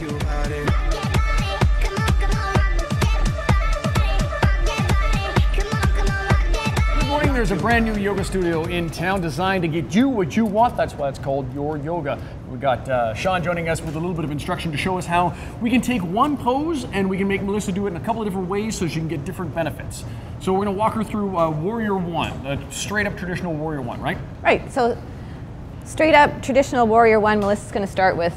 you about it. Good morning. There's a brand new yoga studio in town designed to get you what you want. That's why it's called Your Yoga. We got Sean joining us with a little bit of instruction to show us how we can take one pose and we can make Melissa do it in a couple of different ways so she can get different benefits. So we're going to walk her through Warrior One, a straight up traditional Warrior One, right? Right. So straight up traditional Warrior One, Melissa's going to start with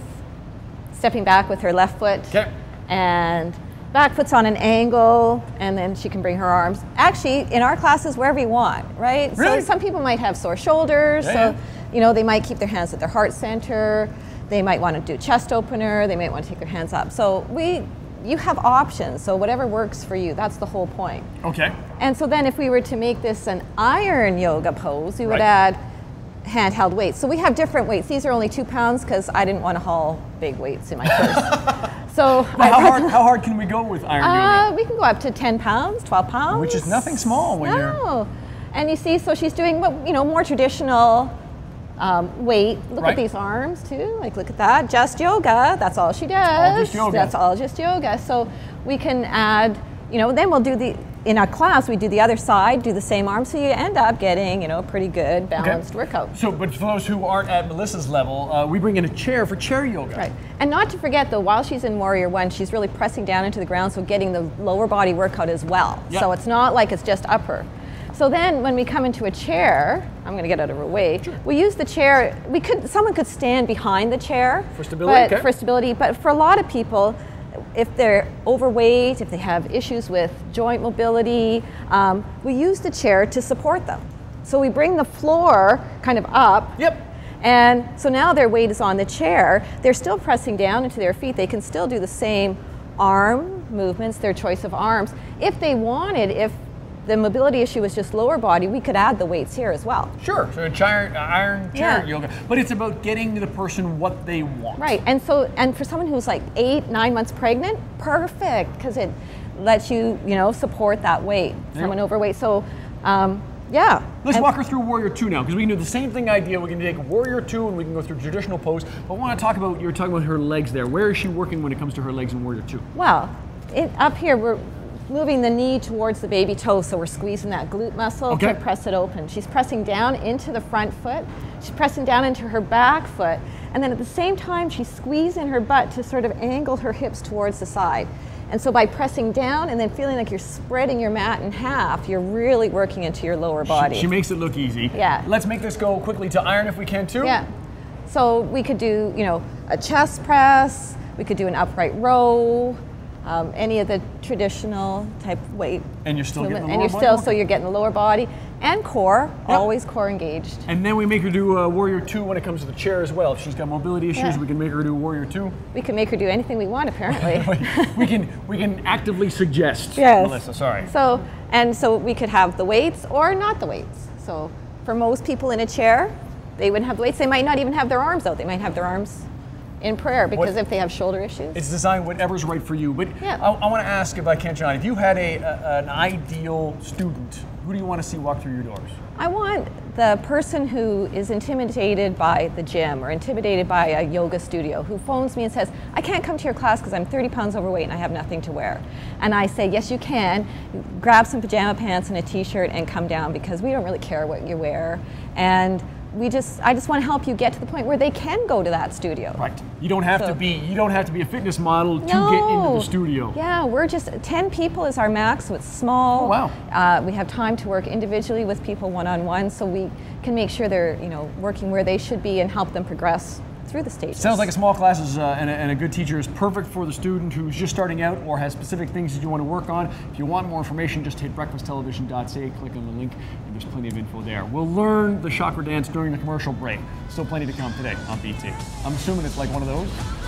stepping back with her left foot. Okay. And back foot's on an angle, and then she can bring her arms. Actually, in our classes, wherever you want, right? Really? So some people might have sore shoulders, so you know, they might keep their hands at their heart center. They might want to do chest opener. They might want to take their hands up. So you have options. So whatever works for you, that's the whole point. Okay. And so then if we were to make this an iron yoga pose, we would add handheld weights. So we have different weights. These are only 2 pounds because I didn't want to haul big weights in my purse. So how hard can we go with iron yoga? We can go up to 10 pounds, 12 pounds. Which is nothing small when you're... And you see, so she's doing, you know, more traditional weight. Look at these arms too. Like, look at that. Just yoga. That's all she does. All just yoga. That's all just yoga. So we can add, you know, then we'll do in our class, we do the other side, do the same arm, so you end up getting, you know, a pretty good balanced workout. So, but for those who aren't at Melissa's level, we bring in a chair for chair yoga. Right. And not to forget, though, while she's in Warrior One, she's really pressing down into the ground, so getting the lower body workout as well. Yep. So it's not like it's just upper. So then when we come into a chair, I'm going to get out of her way, we use the chair, someone could stand behind the chair. For stability, For stability, but for a lot of people, if they're overweight, if they have issues with joint mobility, we use the chair to support them. So we bring the floor kind of up. Yep. And so now their weight is on the chair. They're still pressing down into their feet. They can still do the same arm movements, their choice of arms. If they wanted, if the mobility issue was just lower body, we could add the weights here as well. Sure, so iron chair yoga, but it's about getting to the person what they want. Right, and for someone who's like 8, 9 months pregnant, perfect, because it lets you, you know, support that weight from an overweight. So, yeah. Let's walk her through Warrior Two now, because we can do the same thing idea. We can take Warrior Two and we can go through traditional pose, but I want to talk about, you were talking about her legs there. Where is she working when it comes to her legs in Warrior Two? Well, up here, we're moving the knee towards the baby toe, so we're squeezing that glute muscle to press it open. She's pressing down into the front foot, she's pressing down into her back foot, and then at the same time she's squeezing her butt to sort of angle her hips towards the side. And so by pressing down and then feeling like you're spreading your mat in half, you're really working into your lower body. She makes it look easy. Yeah. Let's make this go quickly to iron if we can too. Yeah. So we could do, you know, a chest press, we could do an upright row, any of the traditional type weight. And you're still movement. getting the lower body? So you're getting the lower body and core, always core engaged. And then we make her do Warrior Two when it comes to the chair as well. If she's got mobility issues, we can make her do Warrior Two. We can make her do anything we want, apparently. we can actively suggest, yes. Melissa, sorry. So we could have the weights or not the weights. So for most people in a chair, they wouldn't have the weights. They might not even have their arms out. They might have their arms in prayer, because if they have shoulder issues. It's designed whatever's right for you. But I want to ask, if I can, John, if you had an ideal student, who do you want to see walk through your doors? I want the person who is intimidated by the gym or intimidated by a yoga studio, who phones me and says, I can't come to your class because I'm 30 pounds overweight and I have nothing to wear. And I say, yes, you can. Grab some pajama pants and a t-shirt and come down, because we don't really care what you wear. And I just want to help you get to the point where they can go to that studio. Right. You don't have to be a fitness model to get into the studio. Yeah, we're just 10 people is our max, so it's small. Oh, wow. We have time to work individually with people one-on-one, so we can make sure they're, you know, working where they should be and help them progress through the stages. Sounds like a small class and a good teacher is perfect for the student who's just starting out or has specific things that you want to work on. If you want more information, just hit breakfasttelevision.ca, click on the link, and there's plenty of info there. We'll learn the chakra dance during the commercial break. Still plenty to come today on BT. I'm assuming it's like one of those.